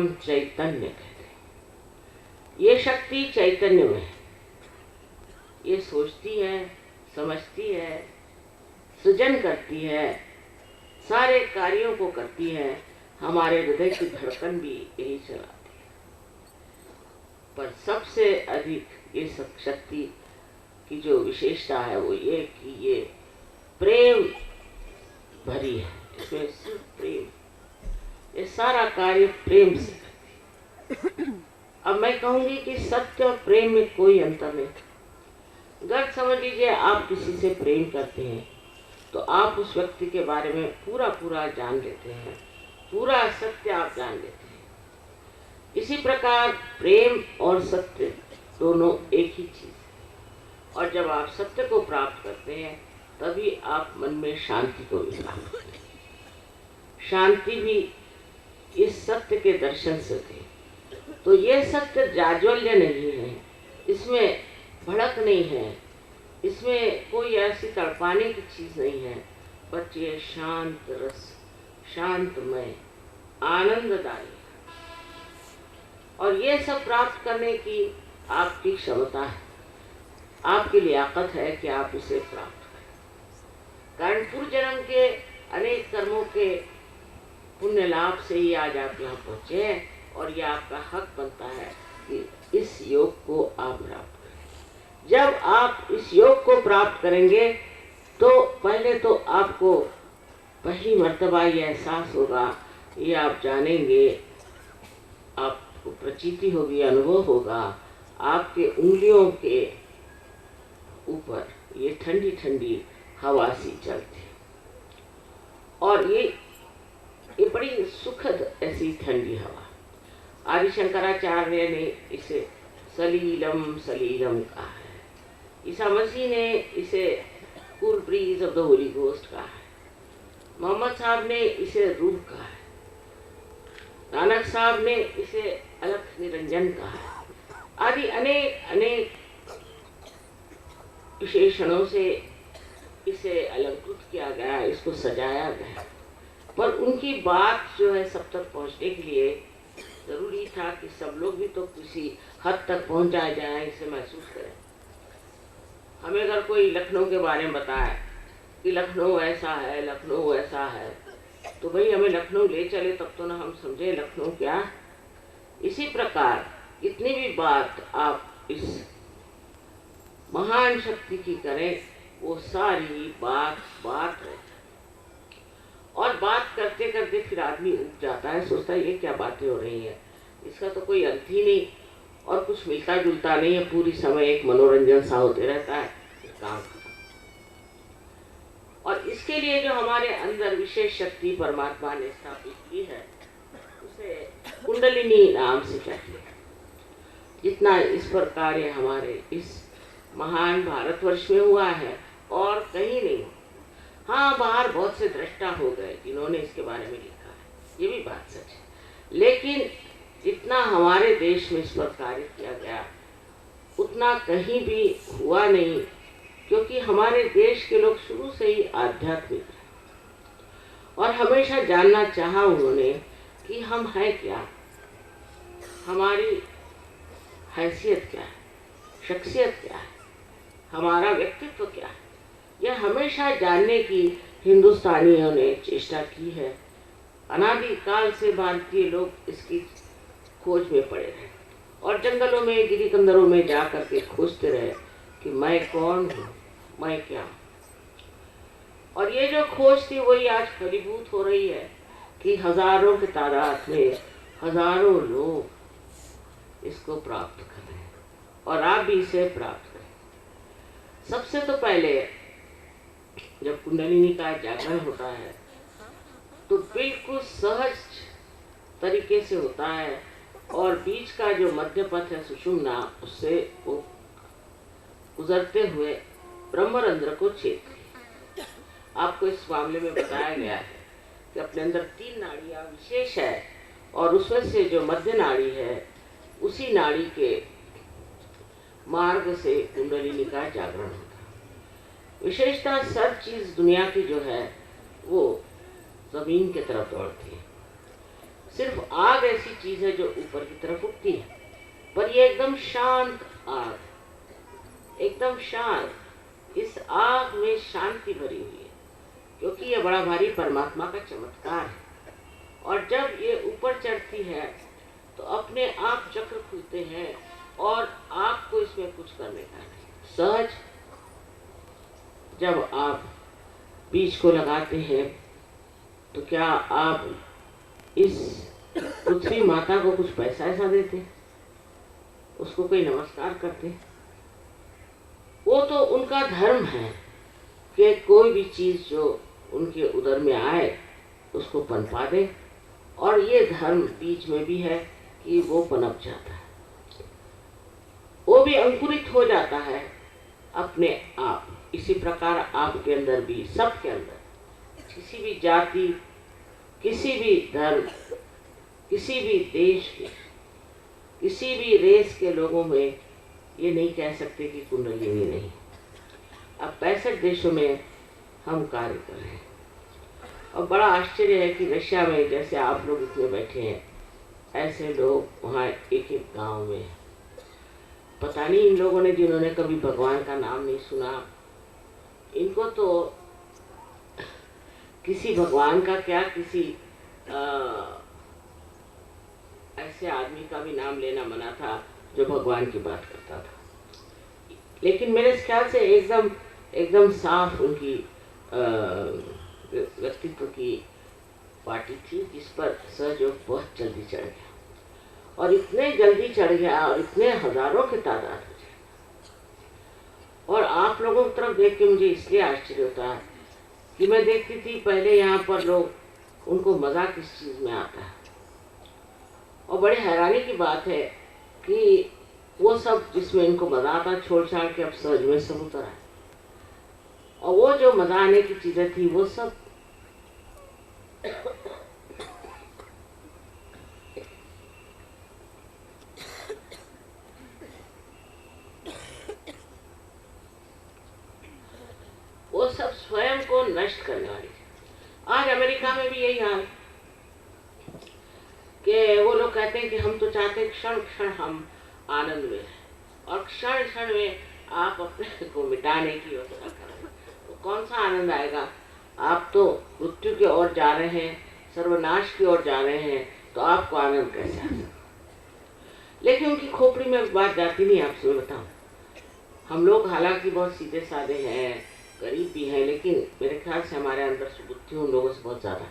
चैतन्य कहते हैं। ये शक्ति चैतन्य में है। ये सोचती है, समझती है, सृजन करती है, सारे कार्यों को करती है। हमारे हृदय की धड़कन भी यही चलाती है। पर सबसे अधिक ये सब शक्ति की जो विशेषता है वो ये कि ये प्रेम भरी है। इसमें सिर्फ प्रेम, ये सारा कार्य प्रेम से करती है। अब मैं कहूंगी कि सत्य और प्रेम में कोई अंतर नहीं। अगर समझ लीजिए आप किसी से प्रेम करते हैं तो आप उस व्यक्ति के बारे में पूरा पूरा जान लेते हैं, पूरा सत्य आप जान लेते हैं। इसी प्रकार प्रेम और सत्य दोनों एक ही चीज है। और जब आप सत्य को प्राप्त करते हैं तभी आप मन में शांति को भी प्राप्त करते हैं। शांति भी इस सत्य के दर्शन से थे। तो ये सत्य जाज्वल्य नहीं है, इसमें भड़क नहीं है, इसमें कोई ऐसी तड़पाने की चीज नहीं है, बल्कि ये शांत रस, शांतमय, आनंददायी। और ये सब प्राप्त करने की आपकी क्षमता है, आपकी लियाकत है कि आप इसे प्राप्त करें। कारण पूर्व जन्म के अनेक कर्मों के पुण्य लाभ से ही आज आप यहाँ पहुँचे हैं और ये आपका हक बनता है कि इस योग को आप प्राप्त करें। जब आप इस योग को प्राप्त करेंगे तो पहले तो आपको पहली मर्तबा ये एहसास होगा, ये आप जानेंगे, आपको प्रचीति होगी, अनुभव होगा। आपके उंगलियों के ऊपर ये ठंडी ठंडी हवा सी चलती और ये बड़ी सुखद ऐसी ठंडी हवा। आदि शंकराचार्य ने इसे सलीलम सलीलम कहा है। ईसा मसीह ने इसे cool bridge of the Holi ghost कहा है। मोहम्मद साहब ने इसे रूह कहा है। नानक साहब ने इसे अलख निरंजन कहा है। आदि अनेक अनेक विशेषणों से इसे अलंकृत किया गया, इसको सजाया गया। पर उनकी बात जो है सब तक पहुंचने के लिए जरूरी था कि सब लोग भी तो किसी हद तक पहुंचाया जाए, इसे महसूस करें। हमें अगर कोई लखनऊ के बारे में बताए कि लखनऊ ऐसा है, लखनऊ ऐसा है, तो भाई हमें लखनऊ ले चले तब तो ना हम समझे लखनऊ क्या। इसी प्रकार इतनी भी बात आप इस महान शक्ति की करें, वो सारी बात बात है। और बात करते करते फिर आदमी उठ जाता है, सोचता है ये क्या बातें हो रही हैं, इसका तो कोई अंत ही नहीं और कुछ मिलता जुलता नहीं है, पूरी समय एक मनोरंजन सा होते रहता है काम। और इसके लिए जो हमारे अंदर विशेष शक्ति परमात्मा ने स्थापित की है उसे कुंडलिनी नाम से कहते हैं। जितना इस पर कार्य हमारे इस महान भारतवर्ष में हुआ है और कहीं नहीं। हाँ, बाहर बहुत से दृष्टा हो गए जिन्होंने इसके बारे में लिखा है, ये भी बात सच है। लेकिन जितना हमारे देश में इस पर कार्य किया गया उतना कहीं भी हुआ नहीं, क्योंकि हमारे देश के लोग शुरू से ही आध्यात्मिक हैं और हमेशा जानना चाहा उन्होंने कि हम हैं क्या, हमारी हैसियत क्या है, शख्सियत क्या है, हमारा व्यक्तित्व क्या है। यह हमेशा जानने की हिंदुस्तानियों ने चेष्टा की है। अनादिकाल से भारतीय लोग इसकी खोज में पड़े रहे और जंगलों में, गिरिकंदरों में जा कर के खोजते रहे कि मैं कौन हूँ, मैं क्या हूँ। और ये जो खोज थी वही आज फलीभूत हो रही है कि हजारों की तादाद में हजारों लोग इसको प्राप्त कर रहे हैं और आप भी इसे प्राप्त करें। सबसे तो पहले जब कुंडलिनी का जागरण होता है तो बिल्कुल सहज तरीके से होता है और बीच का जो मध्य पथ है सुषुम्ना, उससे वो गुजरते हुए ब्रह्मरंध्र को छेदती है। आपको इस मामले में बताया गया है कि अपने अंदर 3 नाड़ियाँ विशेष है और उसमें से जो मध्य नाड़ी है उसी नाड़ी के मार्ग से कुंडलिनी का जागरण होता है। विशेषता सब चीज दुनिया की जो है वो जमीन की तरफ दौड़ती है। सिर्फ आग ऐसी चीज है जो ऊपर की तरफ उठती है, पर ये एकदम शांत आग, एकदम शांत। इस आग में शांति भरी हुई है, क्योंकि ये बड़ा भारी परमात्मा का चमत्कार है। और जब ये ऊपर चढ़ती है तो अपने आप चक्र खुलते हैं और आपको इसमें कुछ करने का नहीं। सहज जब आप बीज को लगाते हैं तो क्या आप इस पृथ्वी माता को कुछ पैसा ऐसा देते, उसको कोई नमस्कार करते? वो तो उनका धर्म है कि कोई भी चीज जो उनके उदर में आए उसको पनपा दे, और ये धर्म बीज में भी है कि वो पनप जाता है, वो भी अंकुरित हो जाता है अपने आप। इसी प्रकार आपके अंदर भी, सबके अंदर, किसी भी जाति, किसी भी धर्म, किसी भी देश के, किसी भी रेस के लोगों में ये नहीं कह सकते कि कुंडलिनी नहीं। अब 65 देशों में हम कार्य कर रहे हैं, और बड़ा आश्चर्य है कि रशिया में जैसे आप लोग इतने बैठे हैं, ऐसे लोग वहाँ एक एक गांव में हैं। पता नहीं इन लोगों ने, जिन्होंने कभी भगवान का नाम नहीं सुना, इनको तो किसी भगवान का क्या, किसी ऐसे आदमी का भी नाम लेना मना था जो भगवान की बात करता था। लेकिन मेरे ख्याल से एकदम साफ उनकी व्यक्तित्व की पार्टी थी, जिस पर सहयोग बहुत जल्दी चढ़ गया, और इतने जल्दी चढ़ गया और इतने हजारों की तादाद हो जाए। और आप लोगों की तरफ देख के मुझे इसलिए आश्चर्य होता है कि मैं देखती थी पहले यहाँ पर लोग, उनको मजा किस चीज में आता है, और बड़े हैरानी की बात है कि वो सब जिसमें इनको मजा आता छोड़ छाड़ के अब सहज में सब उतर आए, और वो जो मजा आने की चीजें थी वो सब स्वयं को नष्ट करने वाली थी। आज अमेरिका में भी यही हाल कि वो लोग कहते हैं कि हम तो चाहते हैं क्षण क्षण हम आनंद में हैं, और क्षण क्षण में आप अपने को मिटाने की योजना कर रहे हैं, तो कौन सा आनंद आएगा? आप तो मृत्यु की ओर जा रहे हैं, सर्वनाश की ओर जा रहे हैं, तो आपको आनंद कैसे आ सकता? लेकिन उनकी खोपड़ी में बात जाती नहीं। आपसे मैं बताऊं, हम लोग हालांकि बहुत सीधे साधे हैं, गरीब भी हैं, लेकिन मेरे ख्याल से हमारे अंदर सुबुद्धि उन लोगों से बहुत ज़्यादा।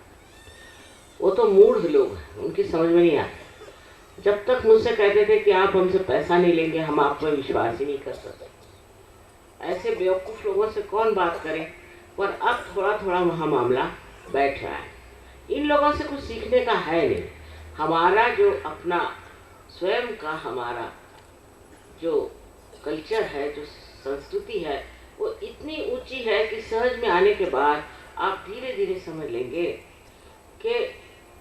वो तो मूढ़ लोग हैं, उनकी समझ में नहीं आता। जब तक मुझसे कहते थे कि आप हमसे पैसा नहीं लेंगे, हम आप पर विश्वास ही नहीं कर सकते। ऐसे बेवकूफ़ लोगों से कौन बात करे? पर अब थोड़ा थोड़ा वहाँ मामला बैठ रहा है। इन लोगों से कुछ सीखने का है नहीं। हमारा जो अपना स्वयं का हमारा जो कल्चर है, जो संस्कृति है, वो इतनी ऊंची है कि सहज में आने के बाद आप धीरे धीरे समझ लेंगे कि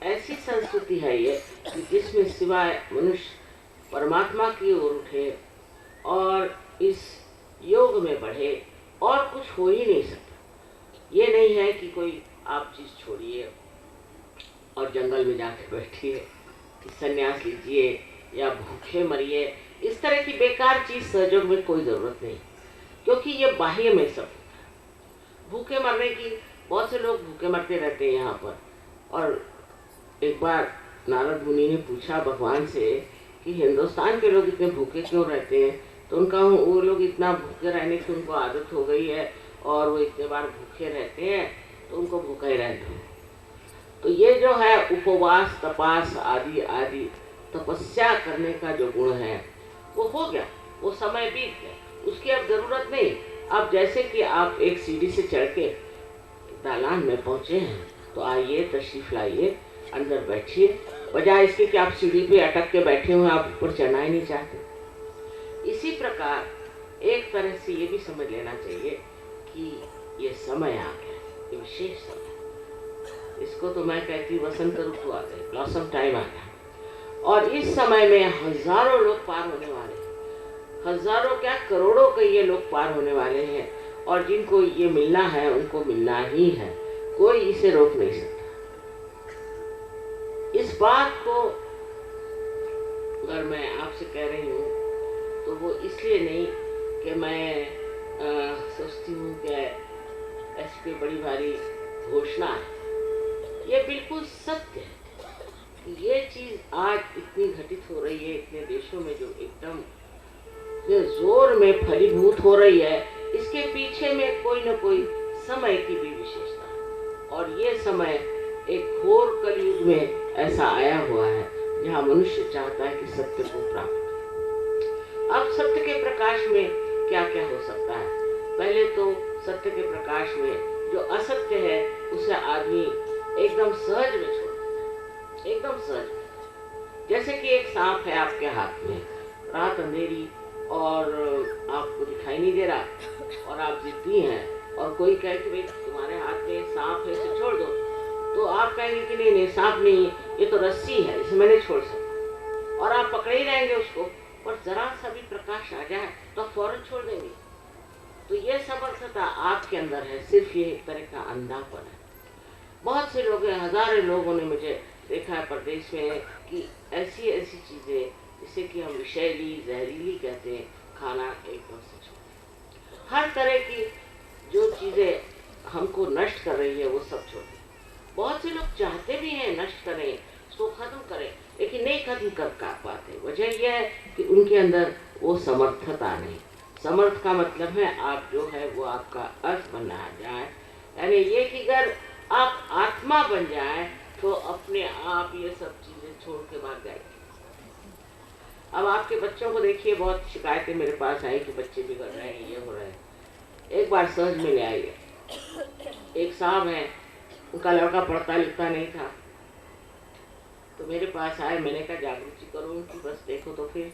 ऐसी संस्कृति है ये कि जिसमें सिवाय मनुष्य परमात्मा की ओर उठे और इस योग में बढ़े और कुछ हो ही नहीं सकता। ये नहीं है कि कोई आप चीज़ छोड़िए और जंगल में जाके बैठिए, कि संन्यास लीजिए या भूखे मरिए। इस तरह की बेकार चीज़ सहयोग में कोई ज़रूरत नहीं, क्योंकि ये बाह्य में सब भूखे मरने की, बहुत से लोग भूखे मरते रहते हैं यहाँ पर। और एक बार नारद मुनि ने पूछा भगवान से कि हिंदुस्तान के लोग इतने भूखे क्यों रहते हैं? तो उनका वो लोग इतना भूखे रहने की उनको आदत हो गई है और वो इतने बार भूखे रहते हैं, तो उनको भूखा ही रहते हैं। तो ये जो है उपवास, तपास आदि आदि तपस्या करने का जो गुण है वो हो गया, वो समय बीत गया, उसकी अब ज़रूरत नहीं। अब जैसे कि आप एक सीढ़ी से चढ़ के दालान में पहुँचे हैं, तो आइए, तशरीफ लाइए, अंदर बैठिए, बजाय इसके कि आप सीढ़ी पे अटक के बैठे हुए, आप ऊपर चढ़ना ही नहीं चाहते। इसी प्रकार एक तरह से ये भी समझ लेना चाहिए कि ये समय आ गया, ये विशेष समय, इसको तो मैं कहती वसंत ऋतु आ गई, ब्लॉसम टाइम आ गया। और इस समय में हजारों लोग पार होने वाले हैं, हजारों क्या करोड़ों के ये लोग पार होने वाले हैं, और जिनको ये मिलना है उनको मिलना ही है, कोई इसे रोक नहीं सकता। इस इस बात को अगर मैं आपसे कह रही हूँ तो वो इसलिए नहीं कि मैं सोचती हूँ कि ऐसी कोई बड़ी भारी घोषणा है। ये बिल्कुल सत्य है कि ये चीज़ आज इतनी घटित हो रही है इतने देशों में, जो एकदम जोर में फलीभूत हो रही है। इसके पीछे में कोई न कोई समय की भी विशेषता है, और ये समय एक घोर कलयुग में ऐसा आया हुआ है जहाँ मनुष्य चाहता है कि सत्य को प्राप्त। अब सत्य के प्रकाश में क्या क्या हो सकता है? पहले तो सत्य के प्रकाश में जो असत्य है उसे आदमी एकदम सहज में छोड़ देता है, एकदम सहज। जैसे कि एक सांप है आपके हाथ में, रात अंधेरी और आपको दिखाई नहीं दे रहा और आप जिद्दी हैं, और कोई कहे कि भाई तुम्हारे हाथ में सांप है इसे छोड़ दो, तो आप कहेंगे कि नहीं नहीं सांप नहीं, ये तो रस्सी है, इसे मैं नहीं छोड़ सकता, और आप पकड़े ही रहेंगे उसको। और जरा सा भी प्रकाश आ जाए तो आप फौरन छोड़ देंगे। तो ये समर्थता आपके अंदर है, सिर्फ ये एक तरह का अंधापन है। बहुत से लोग हैं, हजारों लोगों ने मुझे देखा है प्रदेश में कि ऐसी ऐसी चीज़ें जिसे कि हम विषैली जहरीली कहते हैं, खाना एकदम से छोड़, हर तरह की जो चीज़ें हमको नष्ट कर रही है वो सब छोड़ दें। बहुत से लोग चाहते भी हैं नष्ट करें, इसको खत्म करें, लेकिन नहीं खत्म कर पाते। वजह यह है कि उनके अंदर वो समर्थता नहीं। समर्थ का मतलब है आप जो है वो आपका अर्थ बनना जाए, यानी ये कि अगर आप आत्मा बन जाए तो अपने आप ये सब चीज़ें छोड़ के भाग जाएगी। अब आपके बच्चों को देखिए, बहुत शिकायतें मेरे पास आई कि बच्चे बिगड़ रहे हैं, ये हो रहे हैं। एक बार सहज में ले आइए, एक साहब है, उनका लड़का पढ़ता लिखता नहीं था, तो मेरे पास आए, मैंने कहा जागृति करो उनकी, बस देखो तो फिर,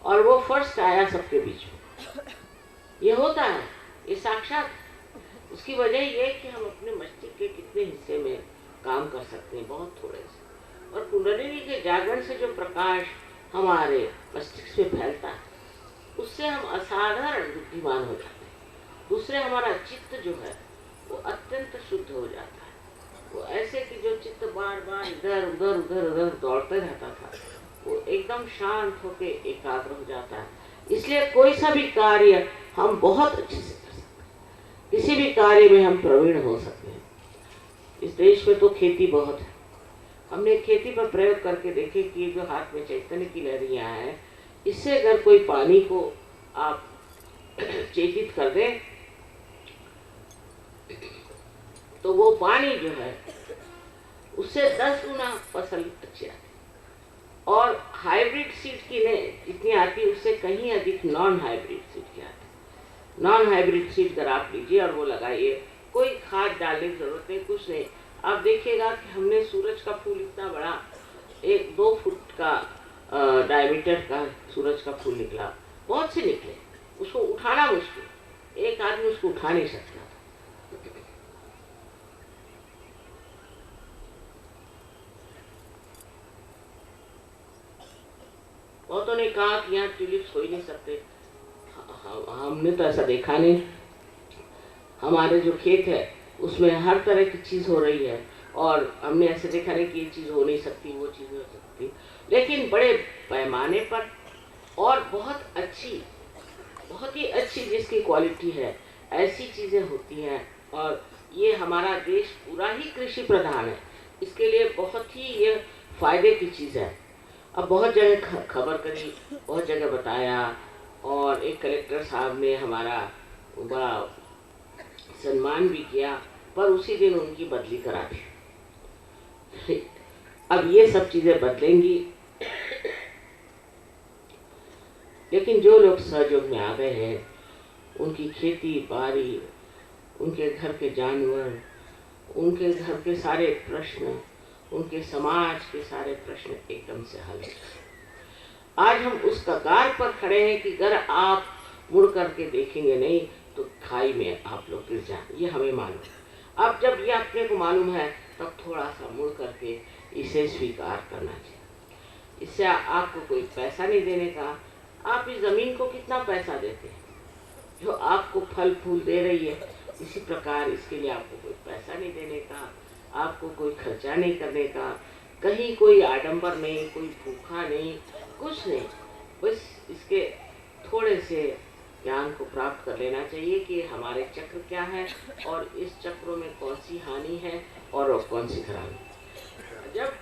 और वो फर्स्ट आया सबके बीच में। ये होता है, ये साक्षात। उसकी वजह ये कि हम अपने मस्तिष्क के कितने हिस्से में काम कर सकते हैं, बहुत थोड़े से। और कुंडलिनी के जागरण से जो प्रकाश हमारे मस्तिष्क में फैलता है, उससे हम असाधारण बुद्धिमान हो जाते हैं। दूसरे हमारा चित्त जो है वो अत्यंत शुद्ध हो जाता है। वो ऐसे कि जो चित्त बार बार इधर उधर उधर उधर दौड़ते रहता था, वो एकदम शांत होके एकाग्र हो जाता है। इसलिए कोई सा भी कार्य हम बहुत अच्छे से कर सकते हैं, किसी भी कार्य में हम प्रवीण हो सकते हैं। इस देश में तो खेती बहुत है, हमने खेती पर प्रयोग करके देखे कि जो हाथ में चैतन्य की लहरियाँ हैं, इससे अगर कोई पानी को आप चेतित कर दें तो वो पानी जो है उससे 10 गुना फसल अच्छी आती है। और हाइब्रिड सीड की जितनी आती है उससे कहीं अधिक नॉन हाइब्रिड सीड की आती है। नॉन हाइब्रिड सीड अगर आप लीजिए और वो लगाइए, कोई खाद डालने की जरूरत नहीं, कुछ नहीं। आप देखिएगा कि हमने सूरज का फूल इतना बड़ा 1-2 फुट का डायमीटर का सूरज का फूल निकला, बहुत से निकले, उसको उठाना मुश्किल, एक आदमी उसको उठा नहीं सकता। बहुतों ने कहा कि यहाँ ट्यूलिप्स हो ही नहीं सकते। हमने तो ऐसा देखा नहीं। हमारे जो खेत है उसमें हर तरह की चीज़ हो रही है, और हमने ऐसे देखा नहीं कि ये चीज़ हो नहीं सकती, वो चीज़ हो सकती, लेकिन बड़े पैमाने पर और बहुत ही अच्छी जिसकी क्वालिटी है, ऐसी चीज़ें होती हैं। और ये हमारा देश पूरा ही कृषि प्रधान है, इसके लिए बहुत ही ये फायदे की चीज़ है। अब बहुत जगह खबर करी, बहुत जगह बताया, और एक कलेक्टर साहब ने हमारा बड़ा सम्मान भी किया, पर उसी दिन उनकी बदली करा दी। अब ये सब चीज़ें बदलेंगी, लेकिन जो लोग सहयोग में आ गए हैं, उनकी खेती बाड़ी, उनके घर के जानवर, उनके घर के सारे प्रश्न, उनके समाज के सारे प्रश्न एकदम से हल हैं। आज हम उस कगार पर खड़े हैं कि अगर आप मुड़ करके देखेंगे नहीं तो खाई में आप लोग गिर जाएं, ये हमें मालूम है। अब जब ये अपने को मालूम है तब थोड़ा सा मुड़ करके इसे स्वीकार करना चाहिए। इससे आपको कोई पैसा नहीं देने का। आप इस ज़मीन को कितना पैसा देते हैं, जो आपको फल फूल दे रही है, इसी प्रकार इसके लिए आपको कोई पैसा नहीं देने का, आपको कोई खर्चा नहीं करने का। कहीं कोई आडंबर नहीं, कोई भूखा नहीं, कुछ नहीं। बस इसके थोड़े से ज्ञान को प्राप्त कर लेना चाहिए कि हमारे चक्र क्या है और इस चक्रों में कौन सी हानि है और कौन सी खराबी। जब